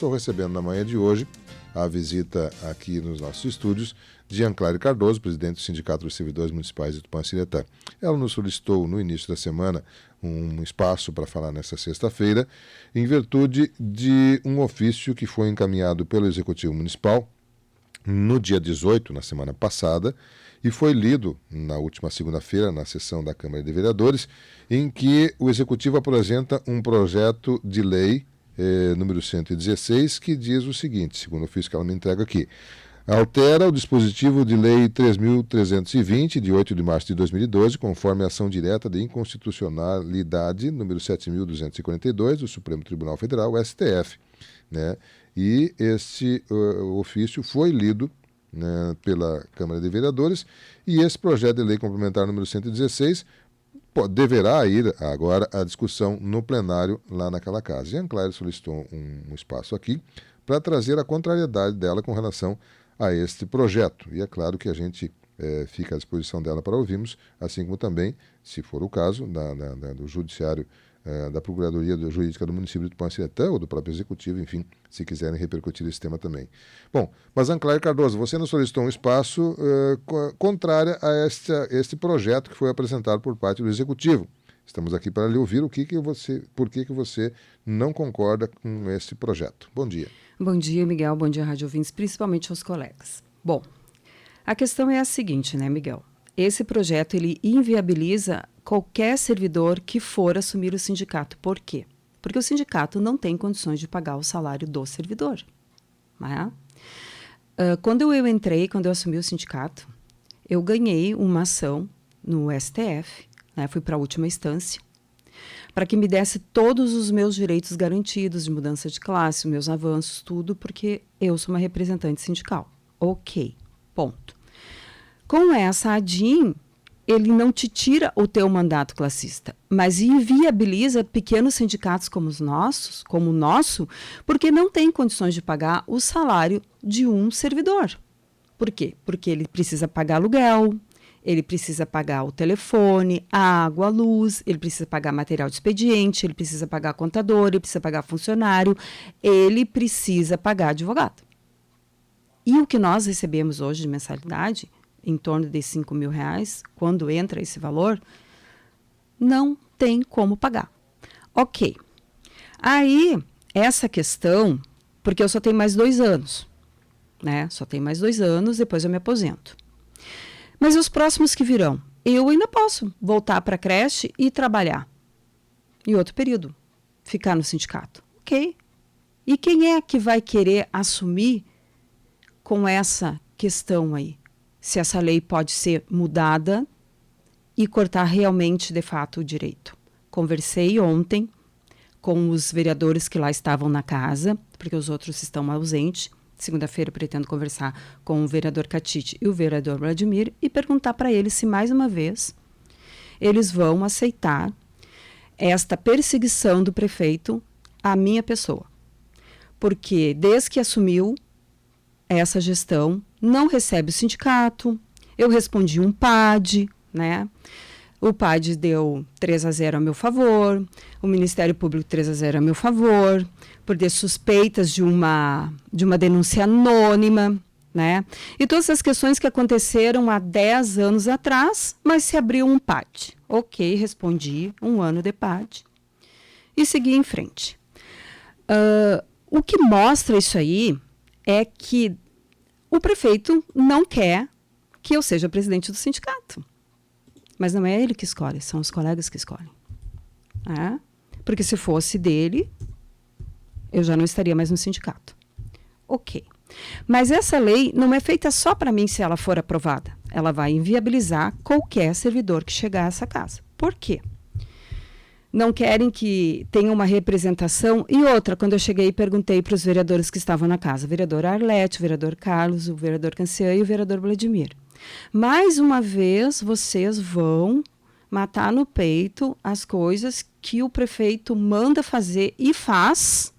Estou recebendo na manhã de hoje a visita aqui nos nossos estúdios de Anclare Cardoso, presidente do Sindicato dos Servidores Municipais de Tupã-Ciretã. Ela nos solicitou no início da semana um espaço para falar nesta sexta-feira, em virtude de um ofício que foi encaminhado pelo Executivo Municipal no dia 18, na semana passada, e foi lido na última segunda-feira na sessão da Câmara de Vereadores, em que o Executivo apresenta um projeto de lei número 116, que diz o seguinte, segundo o ofício que ela me entrega aqui: altera o dispositivo de lei 3.320, de 8 de março de 2012, conforme a ação direta de inconstitucionalidade número 7.242 do Supremo Tribunal Federal, STF, né? E este ofício foi lido, né, pela Câmara de Vereadores, e esse projeto de lei complementar número 116 deverá ir agora à discussão no plenário lá naquela casa. E a Anclare solicitou um espaço aqui para trazer a contrariedade dela com relação a este projeto. E é claro que a gente fica à disposição dela para ouvirmos, assim como também, se for o caso, do Judiciário, da Procuradoria Jurídica do município de Tupã-Ciretã ou do próprio Executivo, enfim, se quiserem repercutir esse tema também. Bom, mas Anclare Cardoso, você nos solicitou um espaço contrário a este projeto que foi apresentado por parte do Executivo. Estamos aqui para lhe ouvir por que você não concorda com esse projeto. Bom dia. Bom dia, Miguel. Bom dia, Rádio Ouvintes, principalmente aos colegas. Bom, a questão é a seguinte, né, Miguel? Esse projeto, ele inviabiliza qualquer servidor que for assumir o sindicato. Por quê? Porque o sindicato não tem condições de pagar o salário do servidor. Né? Quando eu assumi o sindicato, eu ganhei uma ação no STF, né, fui para a última instância, para que me desse todos os meus direitos garantidos de mudança de classe, os meus avanços, tudo, porque eu sou uma representante sindical. Ok, ponto. Com essa ADIM, ele não te tira o teu mandato classista, mas inviabiliza pequenos sindicatos como o nosso, porque não tem condições de pagar o salário de um servidor. Por quê? Porque ele precisa pagar aluguel, ele precisa pagar o telefone, a água, a luz, ele precisa pagar material de expediente, ele precisa pagar contador, ele precisa pagar funcionário, ele precisa pagar advogado. E o que nós recebemos hoje de mensalidade, em torno de R$5.000, quando entra esse valor, não tem como pagar. Ok. Aí, essa questão, porque eu só tenho mais 2 anos, né? Só tenho mais 2 anos, depois eu me aposento. Mas os próximos que virão, eu ainda posso voltar para a creche e trabalhar. Em outro período, ficar no sindicato. Ok. E quem é que vai querer assumir com essa questão aí? Se essa lei pode ser mudada e cortar realmente, de fato, o direito. Conversei ontem com os vereadores que lá estavam na casa, porque os outros estão ausentes. Segunda-feira pretendo conversar com o vereador Catite e o vereador Vladimir e perguntar para eles se, mais uma vez, eles vão aceitar esta perseguição do prefeito à minha pessoa. Porque, desde que assumiu essa gestão, não recebe o sindicato. Eu respondi um PAD, né? O PAD deu 3-0 a meu favor, o Ministério Público 3-0 a meu favor, por ter suspeitas de uma denúncia anônima, né? E todas essas questões que aconteceram há 10 anos atrás, mas se abriu um PAD. Ok, respondi, 1 ano de PAD. E segui em frente. O que mostra isso aí é que o prefeito não quer que eu seja presidente do sindicato. Mas não é ele que escolhe, são os colegas que escolhem. Porque se fosse dele, eu já não estaria mais no sindicato. Ok. Mas essa lei não é feita só para mim se ela for aprovada. Ela vai inviabilizar qualquer servidor que chegar a essa casa. Por quê? Não querem que tenha uma representação. E outra, quando eu cheguei e perguntei para os vereadores que estavam na casa, o vereador Arlete, o vereador Carlos, o vereador Cancian e o vereador Vladimir. Mais uma vez, vocês vão matar no peito as coisas que o prefeito manda fazer e faz,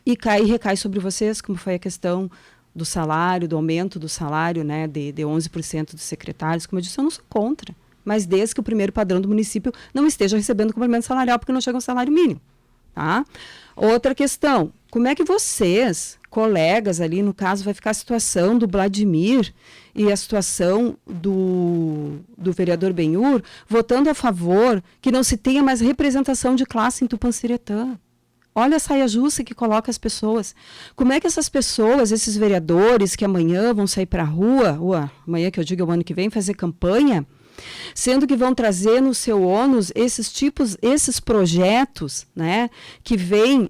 e recai sobre vocês, como foi a questão do salário, do aumento do salário, né, de 11% dos secretários. Como eu disse, eu não sou contra. Mas desde que o primeiro padrão do município não esteja recebendo complemento salarial, porque não chega ao salário mínimo. tá? Outra questão, como é que vocês, colegas ali, no caso, vai ficar a situação do Vladimir e a situação do vereador Benhur, votando a favor que não se tenha mais representação de classe em Tupanciretã? Olha a saia justa que coloca as pessoas. Como é que essas pessoas, esses vereadores que amanhã vão sair para a rua, amanhã que eu digo é o ano que vem, fazer campanha, sendo que vão trazer no seu ônus esses projetos, né, que vêm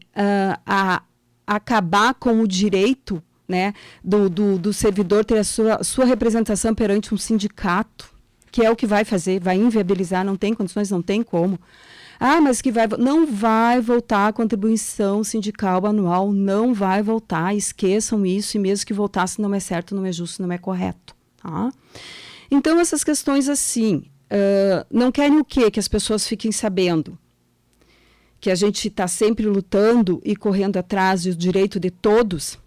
a acabar com o direito, né, do servidor ter a sua representação perante um sindicato, que é o que vai fazer, vai inviabilizar, não tem condições, não tem como. Mas que não vai voltar a contribuição sindical anual, não vai voltar, esqueçam isso, e mesmo que voltasse não é certo, não é justo, não é correto. Tá? Então, essas questões assim, não querem o quê? Que as pessoas fiquem sabendo que a gente está sempre lutando e correndo atrás do direito de todos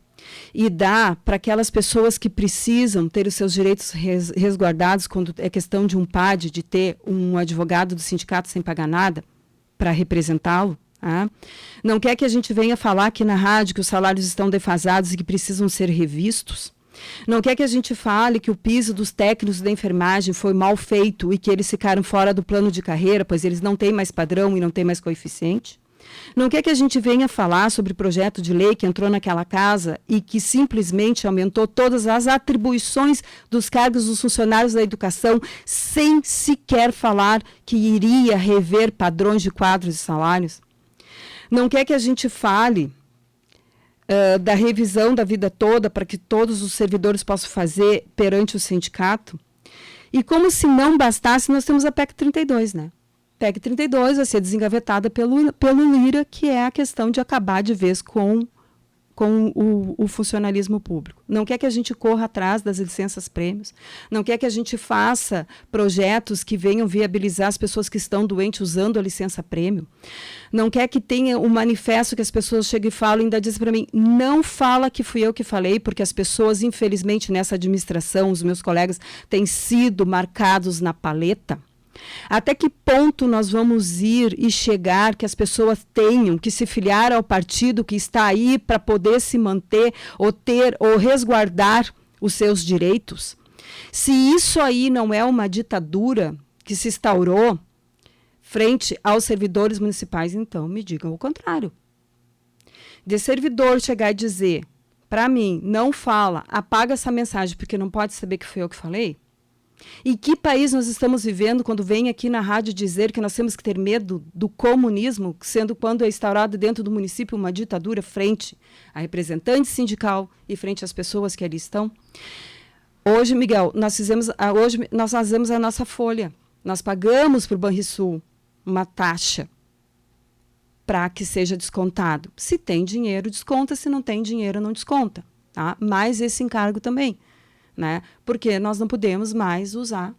e dá para aquelas pessoas que precisam ter os seus direitos resguardados quando é questão de um PAD, de ter um advogado do sindicato sem pagar nada para representá-lo. Tá? Não quer que a gente venha falar aqui na rádio que os salários estão defasados e que precisam ser revistos. Não quer que a gente fale que o piso dos técnicos da enfermagem foi mal feito e que eles ficaram fora do plano de carreira, pois eles não têm mais padrão e não têm mais coeficiente. Não quer que a gente venha falar sobre o projeto de lei que entrou naquela casa e que simplesmente aumentou todas as atribuições dos cargos dos funcionários da educação sem sequer falar que iria rever padrões de quadros e salários. Não quer que a gente fale da revisão da vida toda para que todos os servidores possam fazer perante o sindicato. E como se não bastasse, nós temos a PEC 32, né? PEC 32 vai ser desengavetada pelo Lira, que é a questão de acabar de vez com o funcionalismo público. Não quer que a gente corra atrás das licenças-prêmios, não quer que a gente faça projetos que venham viabilizar as pessoas que estão doentes usando a licença-prêmio, não quer que tenha um manifesto que as pessoas cheguem e falem, ainda dizem para mim, não fala que fui eu que falei, porque as pessoas, infelizmente, nessa administração, os meus colegas, têm sido marcados na paleta. Até que ponto nós vamos ir e chegar que as pessoas tenham que se filiar ao partido que está aí para poder se manter ou ter ou resguardar os seus direitos? Se isso aí não é uma ditadura que se instaurou frente aos servidores municipais, então me digam o contrário. De servidor chegar e dizer para mim, não fala, apaga essa mensagem porque não pode saber que foi eu que falei? E que país nós estamos vivendo quando vem aqui na rádio dizer que nós temos que ter medo do comunismo, sendo quando é instaurado dentro do município uma ditadura frente a representante sindical e frente às pessoas que ali estão? Hoje, Miguel, nós fazemos a nossa folha. Nós pagamos para o Banrisul uma taxa para que seja descontado. Se tem dinheiro, desconta. Se não tem dinheiro, não desconta. Tá? Mais esse encargo também. Né? Porque nós não podemos mais usar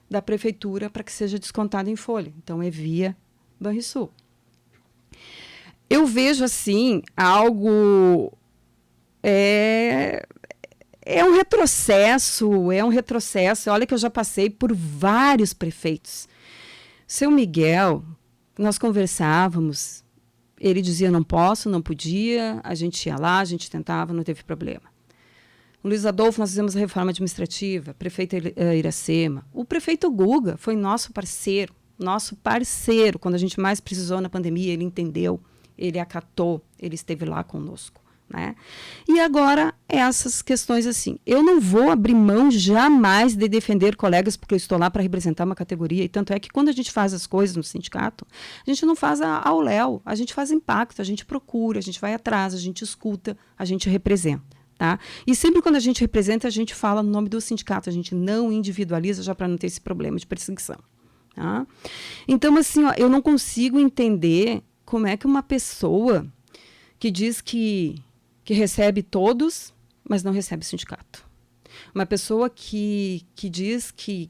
da prefeitura para que seja descontado em folha. Então, é via Banrisul. Eu vejo, assim, algo... É um retrocesso. Olha que eu já passei por vários prefeitos. Seu Miguel, nós conversávamos, ele dizia não posso, não podia, a gente ia lá, a gente tentava, não teve problema. O Luiz Adolfo, nós fizemos a reforma administrativa, prefeito Iracema. O prefeito Guga foi nosso parceiro, quando a gente mais precisou na pandemia, ele entendeu, ele acatou, ele esteve lá conosco. Né? E agora, essas questões assim, eu não vou abrir mão jamais de defender colegas porque eu estou lá para representar uma categoria, e tanto é que quando a gente faz as coisas no sindicato, a gente não faz ao léu, a gente faz impacto, a gente procura, a gente vai atrás, a gente escuta, a gente representa. Tá? E sempre quando a gente representa, a gente fala no nome do sindicato, a gente não individualiza já para não ter esse problema de perseguição. Tá? Então, assim, eu não consigo entender como é que uma pessoa que diz que recebe todos, mas não recebe sindicato. Uma pessoa que diz que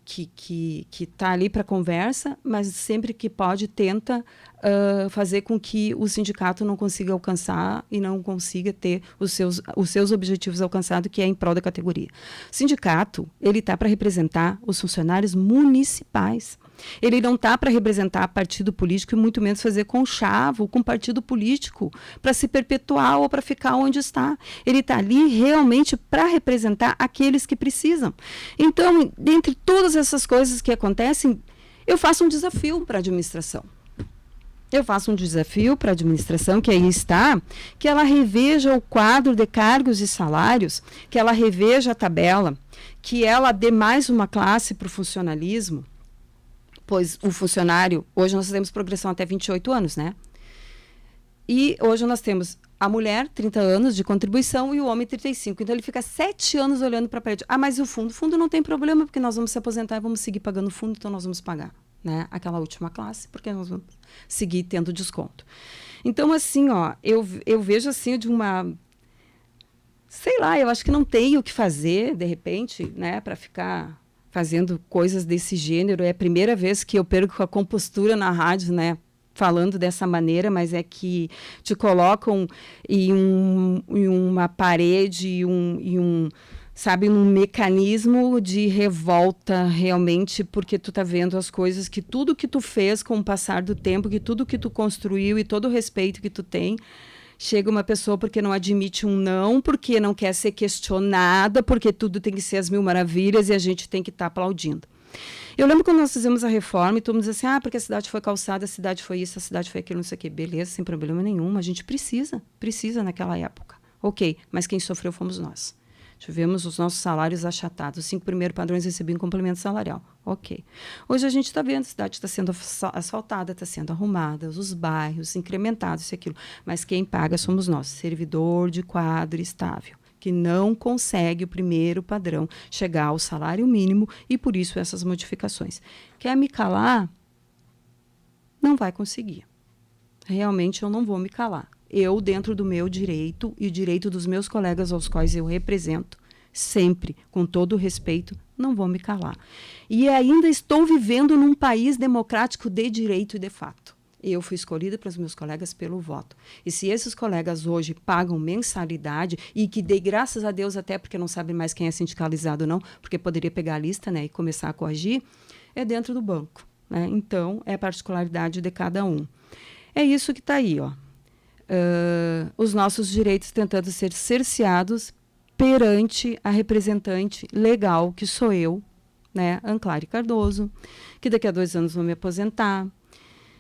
está ali para conversa, mas sempre que pode tenta fazer com que o sindicato não consiga alcançar e não consiga ter os seus objetivos alcançados, que é em prol da categoria. O sindicato, ele está para representar os funcionários municipais. Ele não está para representar partido político e muito menos fazer conchavo com partido político para se perpetuar ou para ficar onde está. Ele está ali realmente para representar aqueles que precisam. Então, dentre todas essas coisas que acontecem, eu faço um desafio para a administração. Eu faço um desafio para a administração, que aí está, que ela reveja o quadro de cargos e salários, que ela reveja a tabela, que ela dê mais uma classe para o funcionalismo, pois o funcionário, hoje nós temos progressão até 28 anos, né? E hoje nós temos a mulher, 30 anos de contribuição, e o homem, 35. Então ele fica 7 anos olhando para a parede. Ah, mas o fundo? O fundo não tem problema, porque nós vamos se aposentar e vamos seguir pagando o fundo, então nós vamos pagar, né, aquela última classe, porque nós vamos seguir tendo desconto. Então, assim, ó, eu vejo assim de uma... Sei lá, eu acho que não tem o que fazer, de repente, né, para ficar fazendo coisas desse gênero. É a primeira vez que eu perco a compostura na rádio, né, falando dessa maneira, mas é que te colocam em uma parede, sabe, num mecanismo de revolta realmente, porque tu tá vendo as coisas, que tudo que tu fez com o passar do tempo, que tudo que tu construiu e todo o respeito que tu tem, chega uma pessoa porque não admite um não, porque não quer ser questionada, porque tudo tem que ser as mil maravilhas e a gente tem que estar aplaudindo. Eu lembro quando nós fizemos a reforma e todo mundo dizia assim, porque a cidade foi calçada, a cidade foi isso, a cidade foi aquilo, não sei o quê. Beleza, sem problema nenhum, a gente precisa naquela época. Ok, mas quem sofreu fomos nós. Tivemos os nossos salários achatados. Os 5 primeiros padrões recebiam complemento salarial. Ok. Hoje a gente está vendo, a cidade está sendo asfaltada, está sendo arrumada, os bairros incrementados, isso e aquilo. Mas quem paga somos nós, servidor de quadro estável, que não consegue o primeiro padrão chegar ao salário mínimo e, por isso, essas modificações. Quer me calar? Não vai conseguir. Realmente, eu não vou me calar. Eu, dentro do meu direito e o direito dos meus colegas aos quais eu represento, sempre, com todo o respeito, não vou me calar. E ainda estou vivendo num país democrático de direito e de fato. Eu fui escolhida para os meus colegas pelo voto. E se esses colegas hoje pagam mensalidade, e que dei graças a Deus até porque não sabem mais quem é sindicalizado ou não, porque poderia pegar a lista, né, e começar a coagir, é dentro do banco, né? Então, é a particularidade de cada um. É isso que está aí, ó. Os nossos direitos tentando ser cerceados perante a representante legal, que sou eu, né, Anclare Cardoso, que daqui a 2 anos vou me aposentar,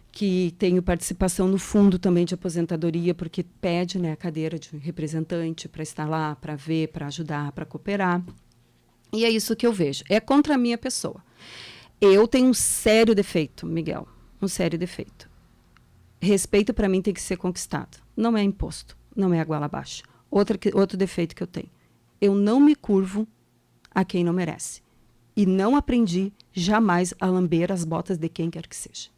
que tenho participação no fundo também de aposentadoria, porque pede, né, a cadeira de representante para estar lá, para ver, para ajudar, para cooperar. E é isso que eu vejo. É contra a minha pessoa. Eu tenho um sério defeito, Miguel, um sério defeito. Respeito para mim tem que ser conquistado. Não é imposto, não é a goela abaixo. Outro defeito que eu tenho. Eu não me curvo a quem não merece. E não aprendi jamais a lamber as botas de quem quer que seja.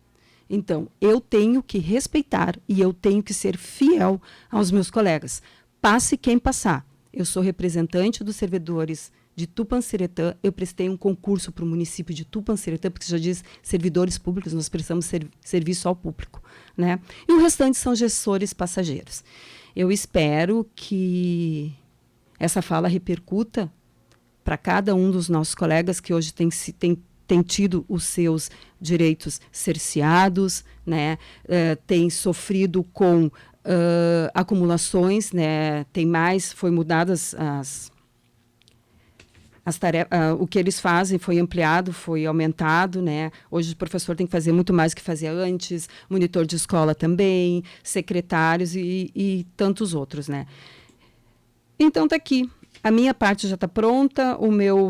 Então, eu tenho que respeitar e eu tenho que ser fiel aos meus colegas. Passe quem passar. Eu sou representante dos servidores de Tupanciretã. Eu prestei um concurso para o município de Tupanciretã, porque já diz servidores públicos, nós prestamos serviço ao público, né? E o restante são gestores passageiros. Eu espero que essa fala repercuta para cada um dos nossos colegas que hoje tem tido os seus direitos cerceados, né? Tem sofrido com acumulações, né? Foi mudadas as tarefas, o que eles fazem foi ampliado, foi aumentado, né? Hoje o professor tem que fazer muito mais do que fazia antes, monitor de escola também, secretários e tantos outros, né? Então está aqui. A minha parte já está pronta,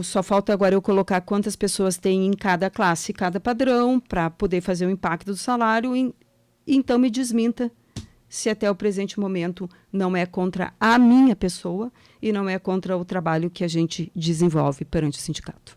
só falta agora eu colocar quantas pessoas tem em cada classe, cada padrão, para poder fazer o impacto do salário. Então me desminta se até o presente momento não é contra a minha pessoa e não é contra o trabalho que a gente desenvolve perante o sindicato.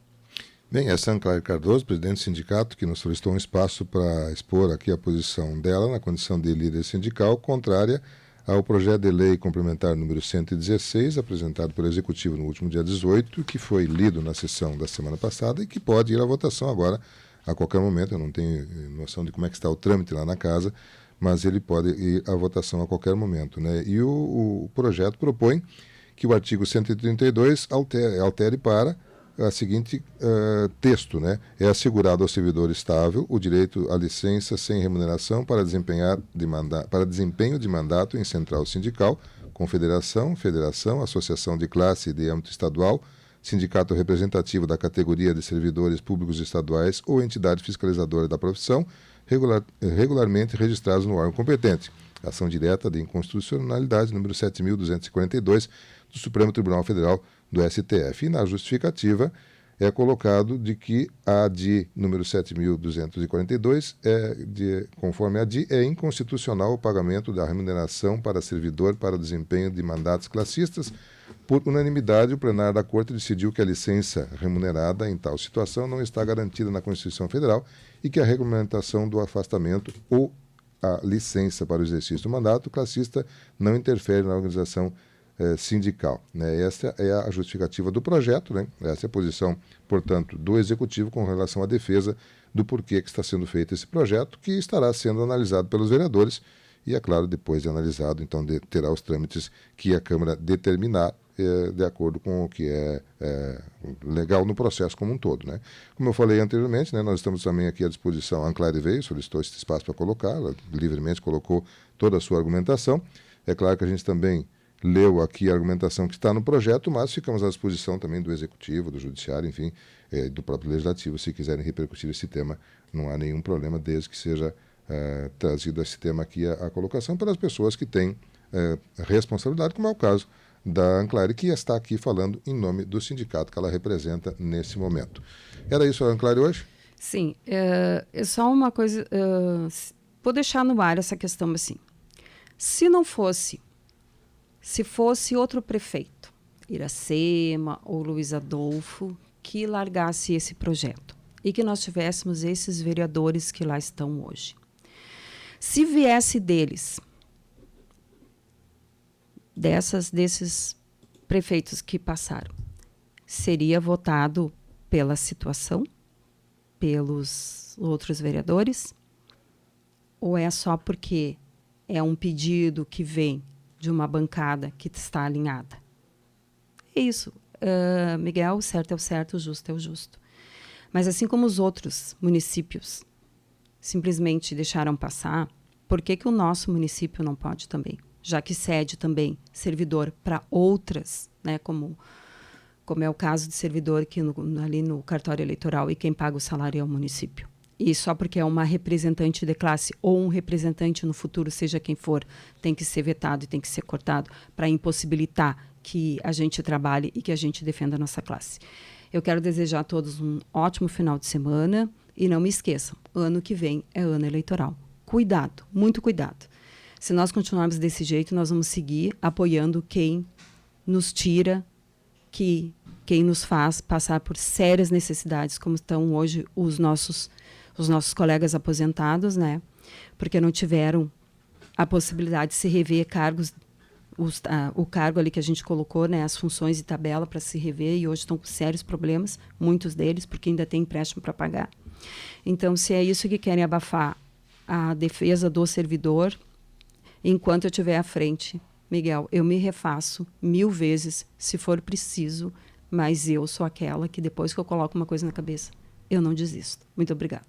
Bem, essa é a Anclare Cardoso, presidente do sindicato, que nos solicitou um espaço para expor aqui a posição dela na condição de líder sindical, contrária ao projeto de lei complementar número 116, apresentado pelo Executivo no último dia 18, que foi lido na sessão da semana passada e que pode ir à votação agora a qualquer momento. Eu não tenho noção de como é que está o trâmite lá na casa, mas ele pode ir à votação a qualquer momento, né? E o projeto propõe que o artigo 132 altere para a seguinte texto, né? É assegurado ao servidor estável o direito à licença sem remuneração para desempenho de mandato em central sindical, confederação, federação, associação de classe de âmbito estadual, sindicato representativo da categoria de servidores públicos estaduais ou entidade fiscalizadora da profissão, regularmente registrados no órgão competente. Ação direta de inconstitucionalidade número 7.242 do Supremo Tribunal Federal do STF. E na justificativa é colocado de que a ADI número 7.242, conforme a ADI, é inconstitucional o pagamento da remuneração para servidor para desempenho de mandatos classistas. Por unanimidade, o plenário da Corte decidiu que a licença remunerada em tal situação não está garantida na Constituição Federal e que a regulamentação do afastamento ou a licença para o exercício do mandato classista não interfere na organização sindical. Né? Essa é a justificativa do projeto, né? Essa é a posição, portanto, do Executivo com relação à defesa do porquê que está sendo feito esse projeto, que estará sendo analisado pelos vereadores e, é claro, depois de analisado, então terá os trâmites que a Câmara determinar de acordo com o que é legal no processo como um todo. Né? Como eu falei anteriormente, né, nós estamos também aqui à disposição. A Anclare veio, solicitou esse espaço para colocar, ela livremente colocou toda a sua argumentação. É claro que a gente também leu aqui a argumentação que está no projeto, mas ficamos à disposição também do Executivo, do Judiciário, enfim, do próprio Legislativo, se quiserem repercutir esse tema, não há nenhum problema, desde que seja trazido esse tema aqui à colocação pelas pessoas que têm responsabilidade, como é o caso da Anclare, que está aqui falando em nome do sindicato que ela representa nesse momento. Era isso a Anclare hoje? Sim, é só uma coisa, vou deixar no ar essa questão assim. Se fosse outro prefeito, Iracema ou Luiz Adolfo, que largasse esse projeto e que nós tivéssemos esses vereadores que lá estão hoje. Se viesse desses prefeitos que passaram, seria votado pela situação, pelos outros vereadores? Ou é só porque é um pedido que vem de uma bancada que está alinhada? É isso, Miguel, o certo é o certo, o justo é o justo. Mas assim como os outros municípios simplesmente deixaram passar, por que o nosso município não pode também? Já que cede também servidor para outras, né, como é o caso de servidor que ali no cartório eleitoral e quem paga o salário é o município. E só porque é uma representante de classe ou um representante no futuro, seja quem for, tem que ser vetado e tem que ser cortado para impossibilitar que a gente trabalhe e que a gente defenda a nossa classe. Eu quero desejar a todos um ótimo final de semana e não me esqueçam, ano que vem é ano eleitoral. Cuidado, muito cuidado. Se nós continuarmos desse jeito, nós vamos seguir apoiando quem nos tira, quem nos faz passar por sérias necessidades, como estão hoje os nossos colegas aposentados, né? Porque não tiveram a possibilidade de se rever cargos, o cargo ali que a gente colocou, né? As funções e tabela para se rever, e hoje estão com sérios problemas, muitos deles, porque ainda tem empréstimo para pagar. Então, se é isso que querem abafar a defesa do servidor, enquanto eu estiver à frente, Miguel, eu me refaço 1000 vezes, se for preciso, mas eu sou aquela que depois que eu coloco uma coisa na cabeça, eu não desisto. Muito obrigada.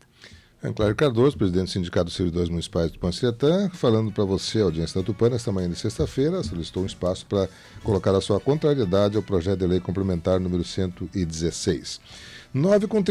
Anclare Cardoso, presidente do Sindicato dos Servidores Municipais de Tupã-Ciretã, falando para você, a audiência da Tupã, nesta manhã de sexta-feira, solicitou um espaço para colocar a sua contrariedade ao projeto de lei complementar número 116. 9